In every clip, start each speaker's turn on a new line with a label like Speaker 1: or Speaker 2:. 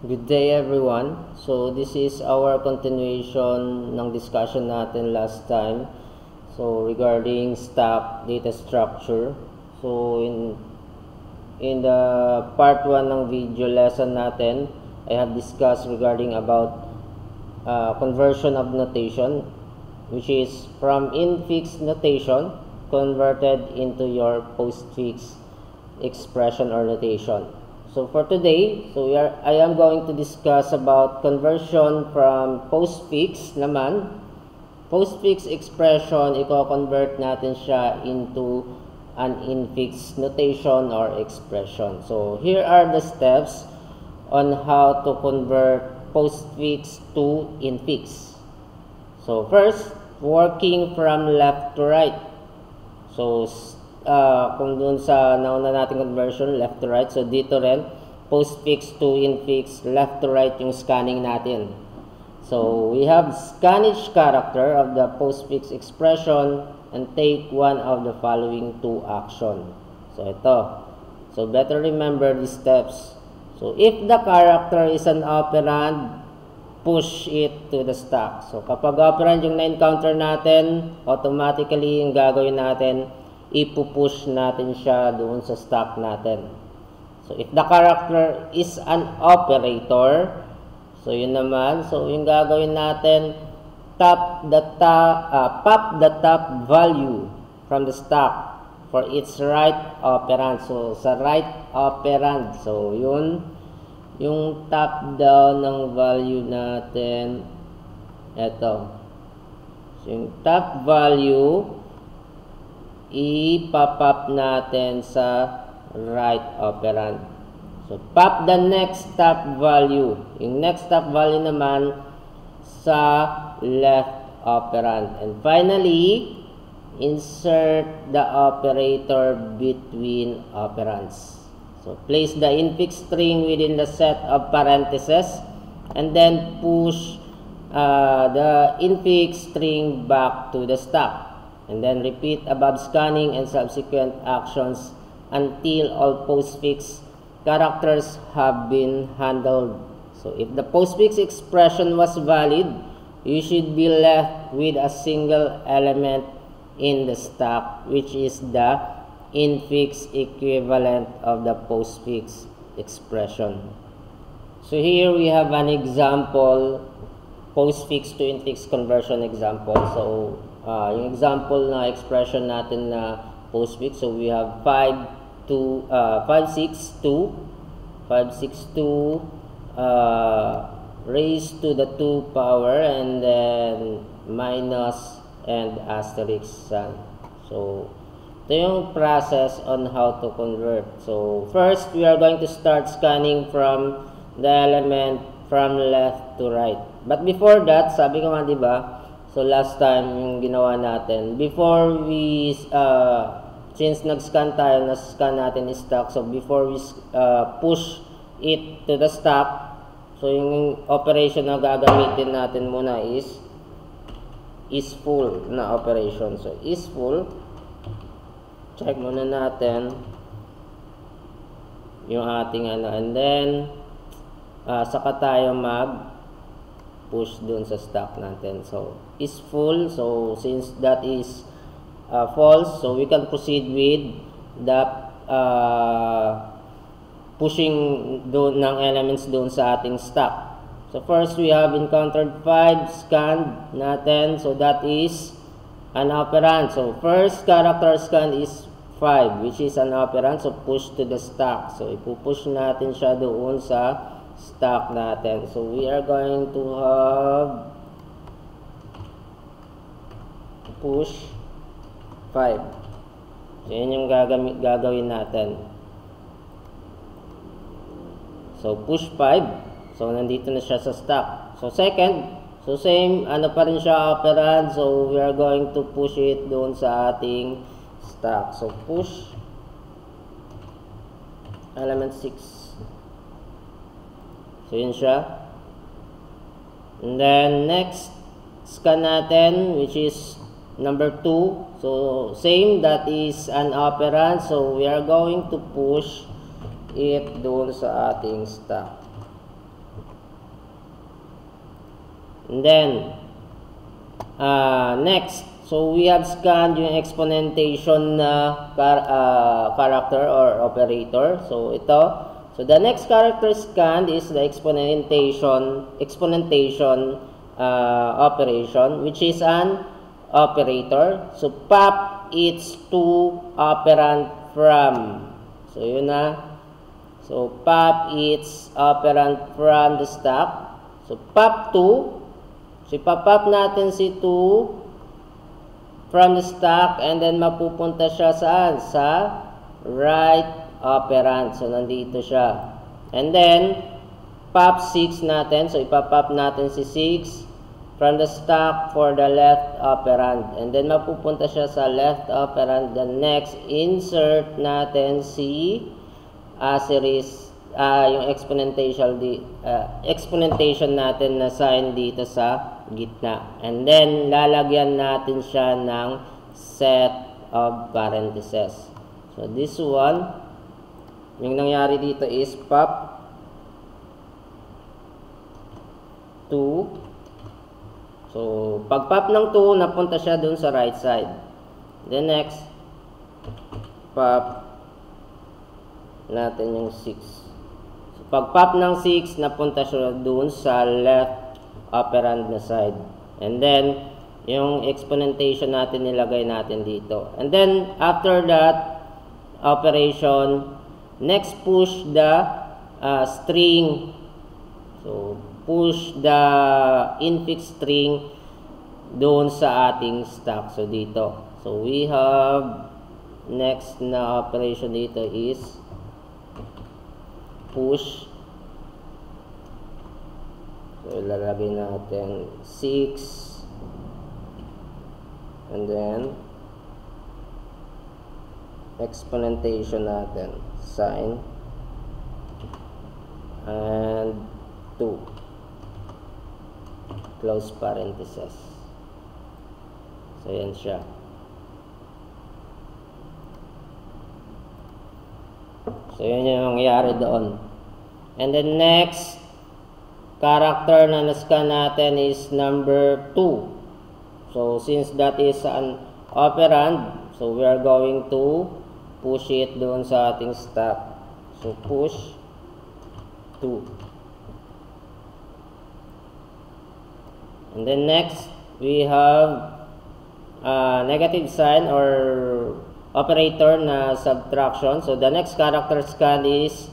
Speaker 1: Good day everyone. So this is our continuation ng discussion natin last time. So regarding stack data structure. So in the part 1 ng video lesson natin, I have discussed regarding about conversion of notation, which is from infix notation converted into your postfix expression or notation. So for today, I am going to discuss about conversion from postfix naman. Postfix expression, i-convert natin siya into an infix notation or expression. So here are the steps on how to convert postfix to infix. So first, working from left to right. So kung dun sa nauna nating conversion, left to right. So dito rin, postfix to infix, left to right yung scanning natin. So we have scan each character of the postfix expression and take one of the following two action. So ito. So better remember these steps. So if the character is an operand, push it to the stack. So kapag operand yung na-encounter natin, automatically yung gagawin natin, ipupush natin siya doon sa stack natin. So if the character is an operator, so yun naman, so yung gagawin natin, pop the top value from the stack for its right operand. So sa right operand, so yun yung top down ng value natin, eto. So yung top value i-pop natin sa right operand. So pop the next top value. Yung next top value naman sa left operand. And finally, insert the operator between operands. So place the infix string within the set of parentheses and then push the infix string back to the stack. And then repeat above scanning and subsequent actions until all postfix characters have been handled. So if the postfix expression was valid, you should be left with a single element in the stack, which is the infix equivalent of the postfix expression. So here we have an example, postfix to infix conversion example. So yung example na expression natin na postfix, so we have 562 raised to the 2 power and then minus and asterisk sign. So ito yung process on how to convert. So first, we are going to start scanning from the element from left to right. But before that, sabi ko nga, di ba, so last time yung ginawa natin, before we, since nag-scan tayo, na-scan natin is stack, so before we push it to the stack, so yung operation na gagamitin natin muna is full na operation. So is full, check muna natin yung ating ano, and then saka tayo push dun sa stack natin. So is full, so since that is false, so we can proceed with the pushing doon ng elements doon sa ating stack. So first we have encountered 5 scanned natin, so that is an operand. So first character scanned is 5, which is an operand, so push to the stack. So ipupush natin siya doon sa stack natin. So we are going to have push 5. So yun yung gagawin natin. So push 5. So nandito na siya sa stack. So second, so same, ano pa rin siya, operand. So we are going to push it doon sa ating stack. So push element 6. So yun siya. And then next scan natin, which is number 2. So same, that is an operand. So we are going to push it doon sa ating stack. And then, next, so we have scanned yung exponentation na character or operator. So ito. So the next character scanned is the exponentation operation, which is an operator. So pop its to operand from. So yun na. So pop its operand from the stack. So pop 2. So ipapop natin si 2 from the stack, and then mapupunta siya saan? Sa right operand. So nandito siya. And then pop 6 natin. So ipapop natin si 6 from the stack for the left operand. And then mapupunta siya sa left operand. The next, insert natin si series, yung exponentation natin na sign dito sa gitna. And then lalagyan natin siya ng set of parentheses. So this one, yung nangyari dito is pop 2. So pag pop ng 2, napunta siya dun sa right side. Then next, pop natin yung 6. So pag pop ng 6, napunta siya dun sa left operand na side. And then yung exponentation natin nilagay natin dito. And then after that operation, next push the string. So push the infix string doon sa ating stack. So dito. So we have next na operation dito is push. So ilalagay natin 6, and then exponentation natin sign and 2 close parenthesis. So yan siya. So yun yung nangyari doon. And then next character na nascan natin is number 2. So since that is an operand, so we are going to push it doon sa ating stack. So push 2. And then next we have negative sign or operator na subtraction. So the next character scan is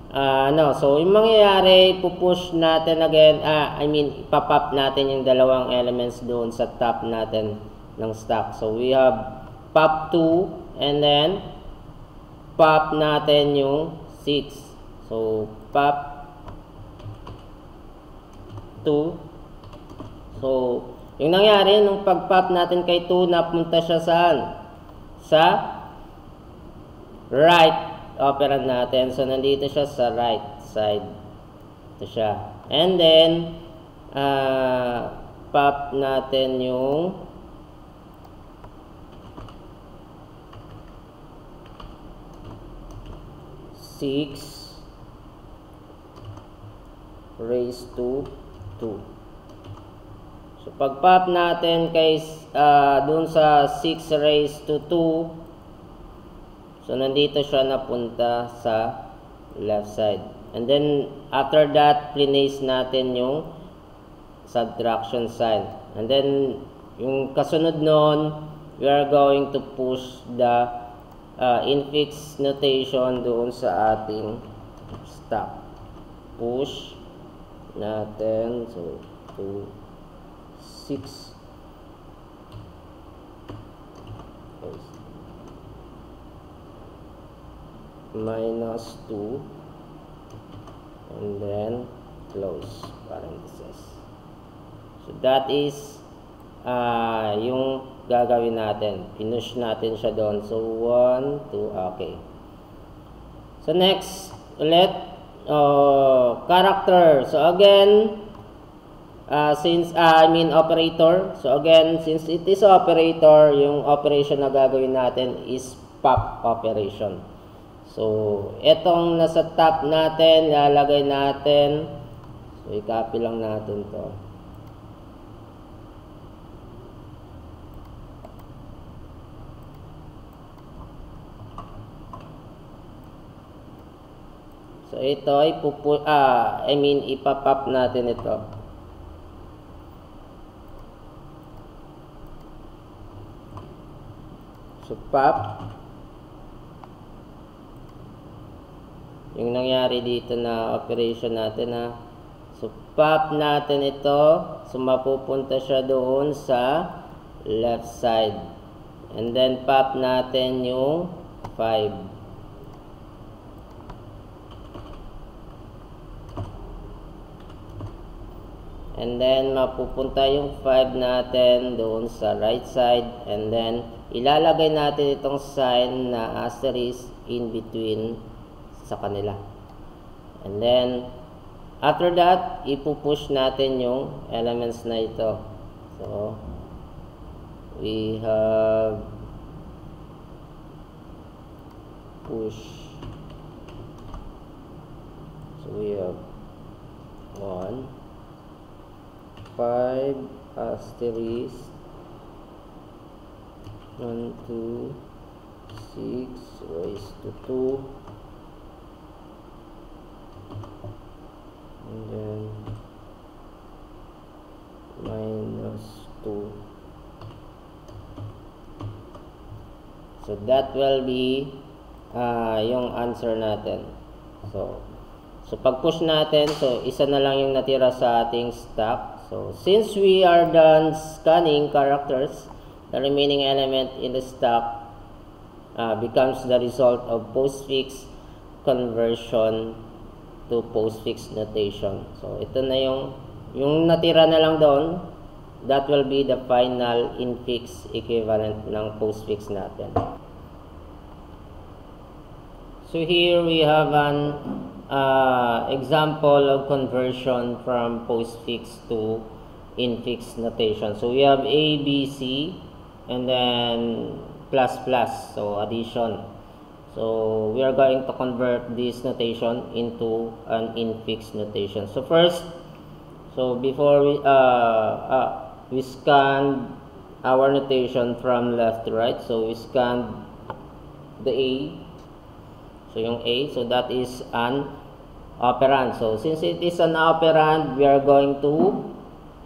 Speaker 1: so yung mangyayari, pupush natin again, ipapop natin yung dalawang elements doon sa top natin ng stack. So we have pop 2, and then pop natin yung 6. So pop 2. So yung nangyari, nung pag-pop natin kay 2, napunta siya saan? Sa right operand natin. So nandito siya sa right side. Ito siya. And then pop natin yung 6 raised to 2. So pag pop natin kay dun sa 6 raised to 2, so nandito siya napunta sa left side. And then after that, place natin yung subtraction sign. And then yung kasunod nun, we are going to push the infix notation doon sa ating stack. Push natin, so 2, 6. Minus 2, and then close parenthesis. So that is yung gagawin natin. Pinush natin siya doon. So 1, 2, okay. So next ulit, character. So again, operator. So again, since it is operator, yung operation na gagawin natin is pop operation. So, etong nasa top natin, lalagay natin. So, i-copy lang natin to. So ito ay ipapop natin ito. So pop. Yung nangyari dito na operation natin na. So pop natin ito. So mapupunta siya doon sa left side. And then pop natin yung 5. And then, mapupunta yung 5 natin doon sa right side. And then, ilalagay natin itong sign na asterisk in between sa kanila. And then, after that, ipupush natin yung elements na ito. So, we have push. So, we have 1. 5 asterisk 1, 2, 6 raised to 2, and then minus 2. So that will be yung answer natin. So pag push natin, so isa na lang yung natira sa ating stack. So, since we are done scanning characters, the remaining element in the stack becomes the result of postfix conversion to postfix notation. So, ito na yung natira na lang doon, that will be the final infix equivalent ng postfix natin. So, here we have an example of conversion from postfix to infix notation. So we have A, B, C, and then plus plus, so addition. So we are going to convert this notation into an infix notation. So first, so before we scan our notation from left to right. So we scan the A. So yung A, so that is an operand. So since it is an operand, we are going to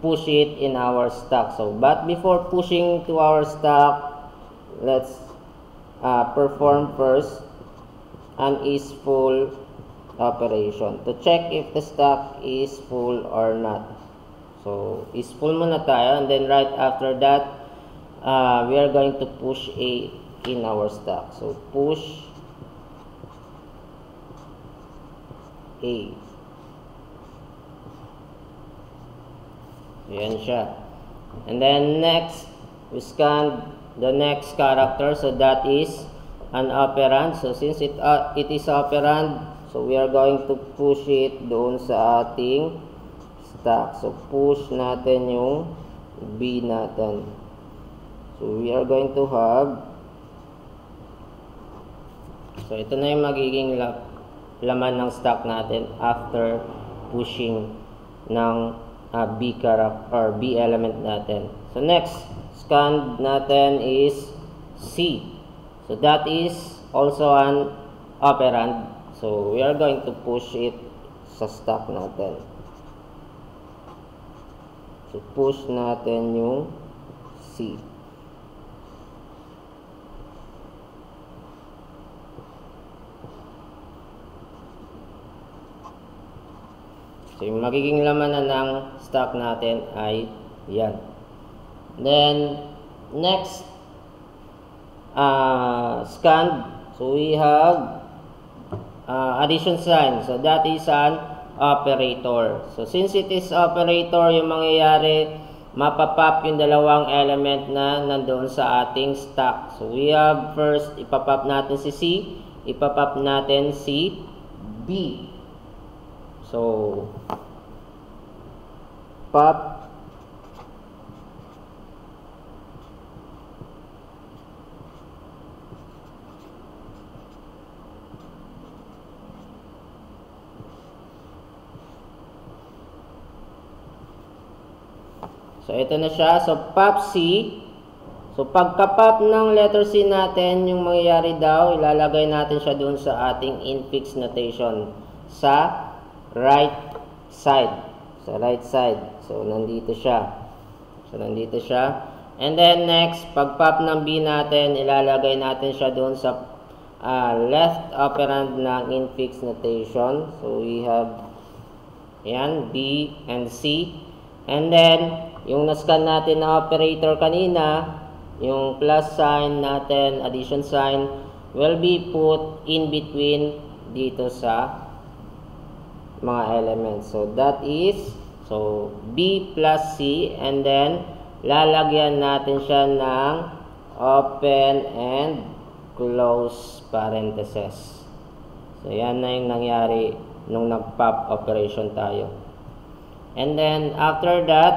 Speaker 1: push it in our stack. So but before pushing to our stack, let's perform first an is full operation to check if the stack is full or not. So is full muna tayo, and then right after that, we are going to push A in our stack. So push A. Ayan siya. And then next, we scan the next character. So that is an operand. So since it is operand, so we are going to push it doon sa ating stack. So push natin yung B natin. So we are going to have, so ito na yung magiging laman ng stack natin after pushing ng B character or B element natin. So next, scan natin is C. So that is also an operand. So we are going to push it sa stack natin. So push natin yung C. So, yung magiging laman na ng stack natin ay yan. Then, next, scan. So, we have addition sign. So, that is an operator. So, since it is operator, yung mangyayari, mapapop yung dalawang element na nandoon sa ating stack. So, we have first, ipapop natin si C, ipapop natin si B. So, pop so, ito na siya. So, pop C. So, pagka-pop ng letter C natin, yung mangyayari daw, ilalagay natin siya dun sa ating infix notation. sa right side. Sa right side. So, nandito siya. And then, next, pag-pop ng B natin, ilalagay natin siya doon sa left operand ng infix notation. So, we have yan, B and C. And then, yung nascan natin na operator kanina, yung plus sign natin, addition sign, will be put in between dito sa mga elements. So, that is, B plus C, and then, lalagyan natin siya ng open and close parentheses. So, yan na yung nangyari nung nag-pop operation tayo. And then, after that,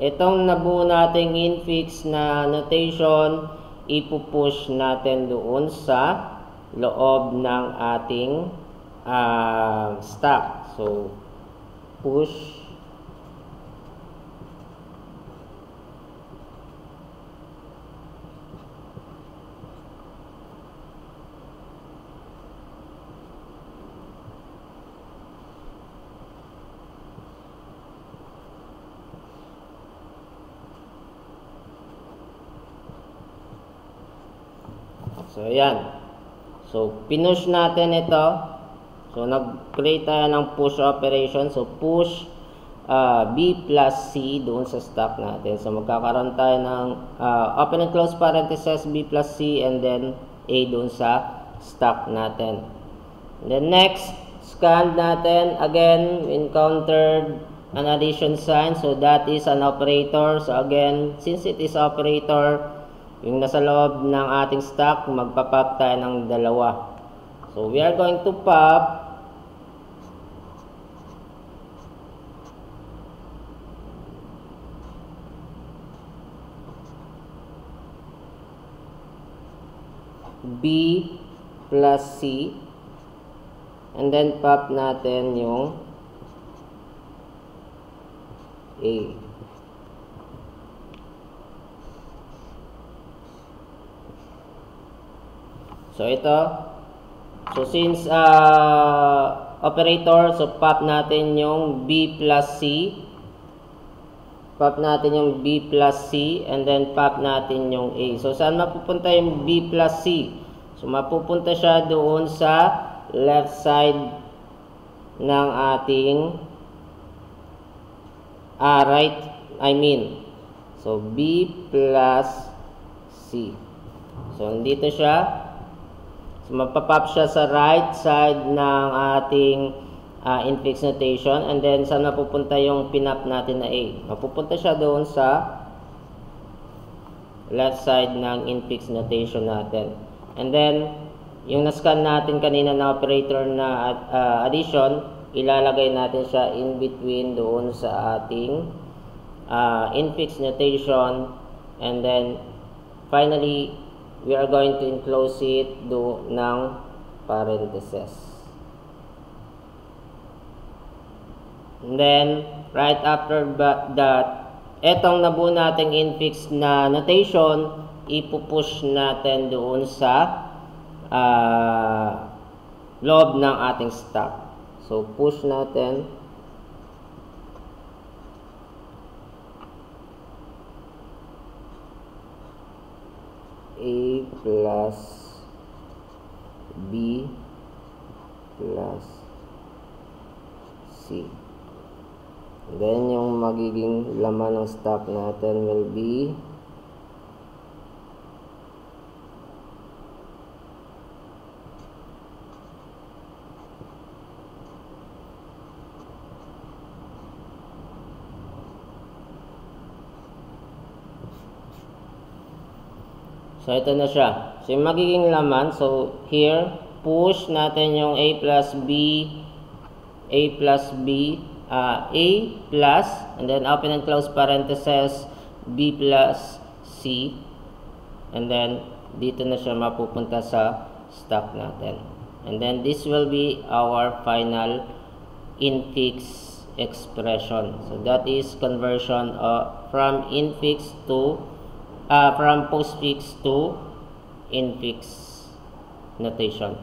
Speaker 1: itong nabuo nating infix na notation, ipupush natin doon sa loob ng ating stack. So, push. So, ayan. So, pinush natin ito. So, nag-create tayo ng push operation. So, push B plus C doon sa stack natin. So, magkakaroon tayo ng open and close parentheses B plus C, and then A doon sa stack natin. And then, next, scan natin. Again, encountered an addition sign. So, that is an operator. So, again, since it is operator, yung nasa loob ng ating stack, magpa-pop tayo ng dalawa. So, we are going to pop B plus C, and then pop natin yung A. So, ito. So, since operator, so pop natin yung B plus C. Pop natin yung B plus C, and then pop natin yung A. So, saan mapupunta yung B plus C? So, mapupunta siya doon sa left side ng ating So, B plus C. So, nandito siya. So, mapapop siya sa right side ng ating infix notation, and then saan mapupunta yung pinap natin na A? Mapupunta siya doon sa left side ng infix notation natin. And then, yung nascan natin kanina na operator na addition, ilalagay natin siya in between doon sa ating infix notation, and then finally, we are going to enclose it ng parentheses. And then, right after that, etong nabuo nating infix na notation, ipupush natin doon sa loob ng ating stack. So, push natin. A plus B plus C. Then, yung magiging laman ng stack natin will be So, ito na siya. So, yung magiging laman, so, here, push natin yung A plus B, A plus, and then open and close parentheses, B plus C, and then, dito na siya mapupunta sa stack natin. And then, this will be our final infix expression. So, that is conversion from infix to from postfix to infix notation.